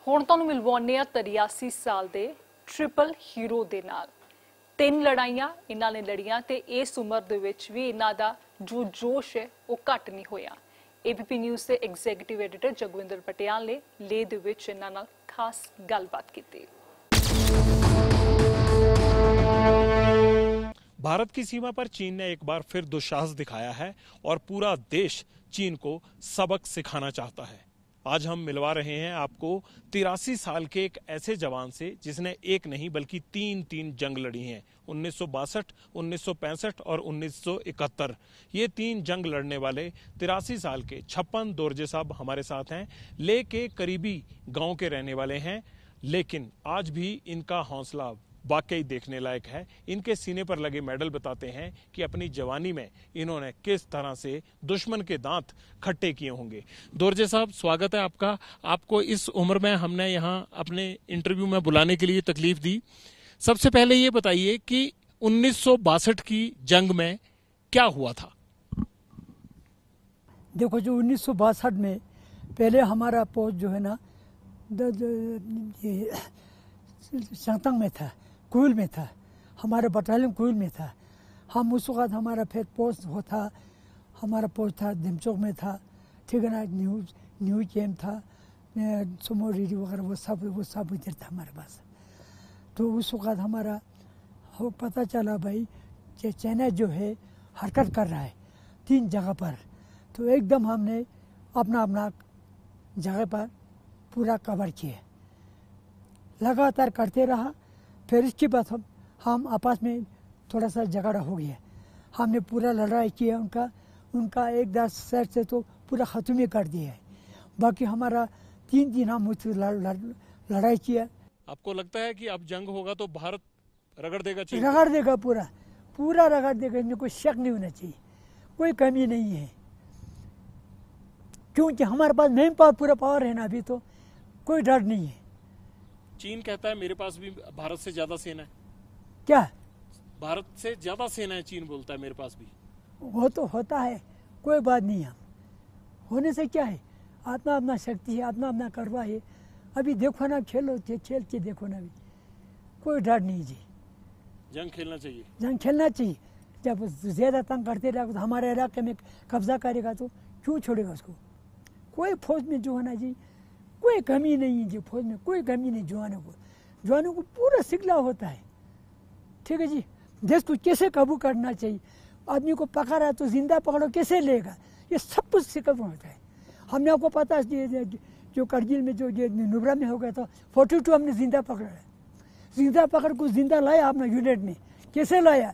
ਹੁਣ ਤੁਹਾਨੂੰ ਮਿਲਵਾਉਂਦੇ ਆ 83 ਸਾਲ ਦੇ ਟ੍ਰਿਪਲ ਹੀਰੋ ਦੇ ਨਾਲ। 3 ਲੜਾਈਆਂ ਇਹਨਾਂ ਨੇ ਲੜੀਆਂ ਤੇ ਇਸ ਉਮਰ ਦੇ ਵਿੱਚ ਵੀ ਇਹਨਾਂ ਦਾ ਜੋ ਜੋਸ਼ ਹੈ ਉਹ ਘੱਟ ਨਹੀਂ ਹੋਇਆ। ABP ਨਿਊਜ਼ ਦੇ ਐਗਜ਼ੀਕਿਊਟਿਵ ਐਡੀਟਰ ਜਗਵਿੰਦਰ ਪਟਿਆਲ ਨੇ ਲੇਹ ਦੇ ਵਿੱਚ ਇਹਨਾਂ ਨਾਲ ਖਾਸ ਗੱਲਬਾत की। भारत की सीमा पर चीन ने एक बार फिर दुस्साहस दिखाया है और पूरा देश चीन को सबक सिखाना चाहता है। आज हम मिलवा रहे हैं आपको 83 साल के एक ऐसे जवान से जिसने एक नहीं बल्कि तीन जंग लड़ी हैं। 1962, 1965 और 1971। ये 3 जंग लड़ने वाले 83 साल के छप्पन दोरजे साहब हमारे साथ हैं। लेह के करीबी गांव के रहने वाले हैं, लेकिन आज भी इनका हौसला वाकई देखने लायक है। इनके सीने पर लगे मेडल बताते हैं कि अपनी जवानी में इन्होंने किस तरह से दुश्मन के दांत खट्टे किए होंगे। दोरजे साहब, स्वागत है आपका। आपको इस उम्र में हमने यहाँ अपने इंटरव्यू में बुलाने के लिए तकलीफ दी। सबसे पहले ये बताइए कि 1962 की जंग में क्या हुआ था? देखो, जो 1962 में पहले हमारा पोस्ट जो है ना संतंग में था, कुल में था, हमारा बटालियन कुल में था। हम उस वक्त हमारा फिर पोस्ट होता, हमारा पोस्ट था दिमचौक में था, ठीक है ना। न्यूज कैम्प था, सुमो रेडियो वगैरह वो सब इधर था हमारे पास। तो उस वक्त हमारा हो पता चला भाई कि चाइना जो है हरकत कर रहा है 3 जगह पर। तो एकदम हमने अपना जगह पर पूरा कवर किया, लगातार करते रहा। फिर इसके बाद हम आपस में थोड़ा सा झगड़ा हो गया। हमने पूरा लड़ाई किया, उनका 1-10 सेट से तो पूरा ख़त्म ही कर दिया है। बाकी हमारा 3 दिन हम मुझसे लड़ाई किया। आपको लगता है कि अब जंग होगा तो भारत रगड़ देगा चीन? रगड़ देगा, पूरा रगड़ देगा। इनमें कोई शक नहीं होना चाहिए, कोई कमी नहीं है, क्योंकि हमारे पास मेन पूरा पावर है ना। अभी तो कोई डर नहीं है। चीन कहता है मेरे पास भी भारत से ज्यादा सेना है। क्या? भारत से ज्यादा सेना है, चीन बोलता है मेरे पास भी। वो तो होता है, कोई बात नहीं। हम होने से क्या है, अपना शक्ति है, अपना करवा है। अभी देखो ना, खेल के देखो ना, अभी कोई डर नहीं जी। जंग खेलना चाहिए, जंग खेलना चाहिए। जब ज्यादा तंग करते रहेगा तो हमारे इलाके में कब्जा करेगा तो क्यों छोड़ेगा उसको। कोई फौज में जो है ना जी, कोई कमी नहीं है जी, फौज में कोई कमी नहीं। जवानों को पूरा सिखला होता है, ठीक है जी। देश को कैसे काबू करना चाहिए, आदमी को पकड़ा तो जिंदा पकड़ो कैसे लेगा, ये सब कुछ सिखा होता है। हमने आपको पता है जो करगिल में जो नुब्रा में हो गया था, 42 हमने जिंदा पकड़ा है। जिंदा पकड़ को जिंदा लाया अपना यूनिट में, कैसे लाया,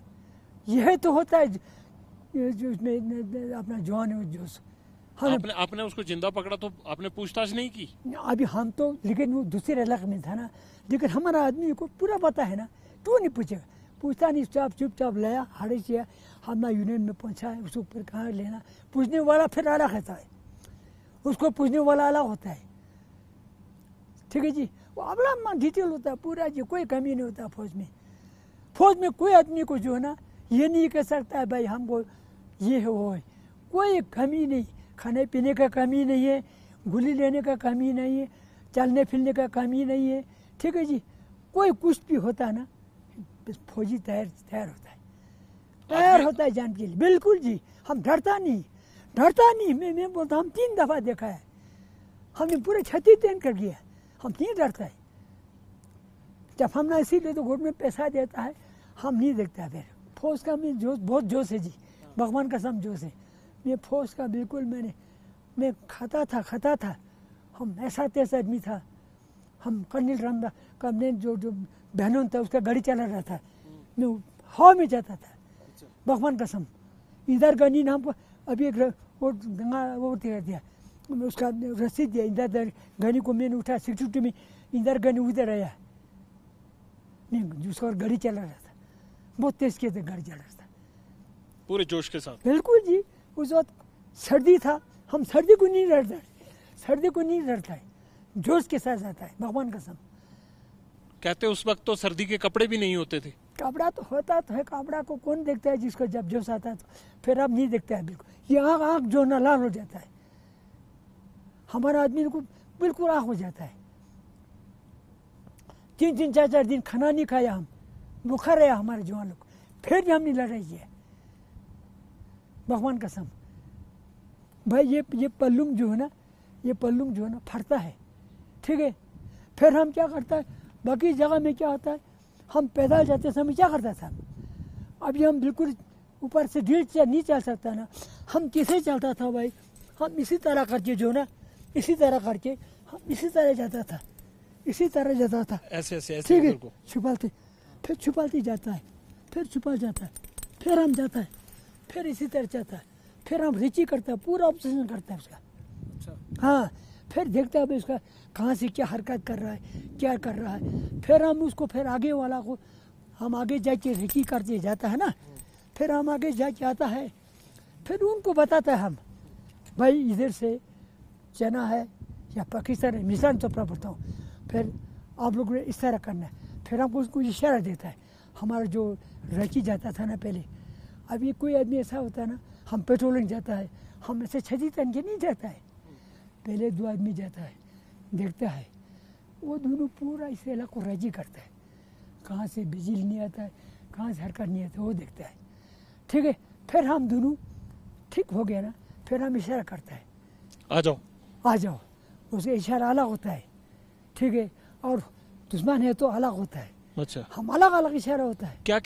यह तो होता है जो उसमें अपना जवान जोश। आपने उसको जिंदा पकड़ा तो आपने पूछताछ नहीं की? अभी हम तो, लेकिन वो दूसरे इलाके में था ना, लेकिन हमारा आदमी को पूरा पता है ना, क्यों नहीं पूछेगा। पूछता नहीं, चुपचाप लाया, हाड़े किया, हमारा यूनियन में पहुंचाया। उसको ऊपर कहाँ लेना, पूछने वाला फिर अलग होता है, उसको पूछने वाला अलग होता है, ठीक है जी। वो अगला डिटेल होता है पूरा जी, कोई कमी नहीं होता फौज में कोई आदमी को जो है ना ये नहीं कह सकता है भाई हमको ये है वो है। कोई कमी नहीं, खाने पीने का कमी नहीं है, गोली लेने का कमी नहीं है, चलने फिरने का कमी नहीं है, ठीक है जी। कोई कुछ भी होता है ना, फौजी तैयार होता है जान के लिए। बिल्कुल जी, हम डरता नहीं। मैं बोलता, हम 3 दफ़ा देखा है, हमने पूरे छाती तैन कर दिया, हम नहीं डरता है। जब हम ना इसीलिए तो गवर्नमेंट पैसा देता है, हम नहीं देखता। फिर फौज का में बहुत जोश है जी, भगवान का सम जोश है। मैं फौज का बिल्कुल मैं खाता था। हम ऐसा तैसा आदमी था। हम कर्नल रामदा का जो बहनों था उसका गाड़ी चला रहा था, मैं हवा में जाता था, भगवान कसम। इधर गनी नाम पर अभी एक वो कर दिया, उसका रसीद दिया। इधर गनी को मैंने उठा, सिक्योरिटी में इधर गनी उधर आया, नहीं उसका गाड़ी चला रहा था, बहुत तेज के गाड़ी चला रहा था, पूरे जोश के साथ। बिल्कुल जी। उस वक्त सर्दी था, हम सर्दी को नहीं डरता है, जोश के साथ आता है, भगवान कसम। कहते उस वक्त तो सर्दी के कपड़े भी नहीं होते थे। कपड़ा तो होता तो है, कपड़ा को कौन देखता है जिसको जब जोश आता है तो। फिर अब नहीं देखता है बिल्कुल। ये आँख जो ना लाल हो जाता है, हमारा आदमी को बिल्कुल आँख हो जाता है, 3 4 दिन खाना नहीं खाया, हम भूखा रहे हमारे जवान लोग, फिर भी हमने लड़ाई की है, भगवान कसम भाई। ये पल्लुम जो है ना, ये पल्लुम जो है ना फटता है, ठीक है। फिर हम क्या करता है, बाकी जगह में क्या होता है, हम पैदल जाते समय क्या करता था, अभी हम बिल्कुल ऊपर से नहीं चल सकता ना, हम कैसे चलता था भाई, हम इसी तरह करके जो ना, इसी तरह करके हम इसी तरह जाता था, इसी तरह जाता था, ऐसे ऐसे ऐसे ठीक है। बिल्कुल। छुपाते, फिर छुपाते जाता है, फिर छुपा जाता है, फिर हम जाता है, फिर इसी तरह जाता है, फिर हम रिची करता है, पूरा ऑब्जर्वेशन करता है उसका। हाँ, फिर देखता है उसका कहाँ से क्या हरकत कर रहा है, क्या कर रहा है, फिर हम उसको, फिर आगे वाला को हम आगे जाके रिकी करते जाता है ना, फिर हम आगे जाके आता है, फिर उनको बताता है हम, भाई इधर से चना है या पाकिस्तान है, मिसाल तो अपना बताऊँ, फिर आप लोग ने इस तरह करना है, फिर हमको उसको इशारा देता है। हमारा जो रची जाता था ना पहले, अभी कोई आदमी ऐसा होता है ना, हम पेट्रोलिंग जाता है, हम ऐसे छजी तन के नहीं जाता है, पहले 2 आदमी जाता है, देखता है, वो दोनों पूरा इस इलाके को राजी करता है, कहाँ से बिजली नहीं आता है, कहाँ से हरकत नहीं आता है, वो देखता है, ठीक है। फिर हम दोनों ठीक हो गया ना, फिर हम इशारा करता है, आ जाओ आ जाओ, उसका इशारा अलग होता है, ठीक है, और दुश्मन है तो अलग होता है, अच्छा हम अलग अलग इशारा होता है। क्या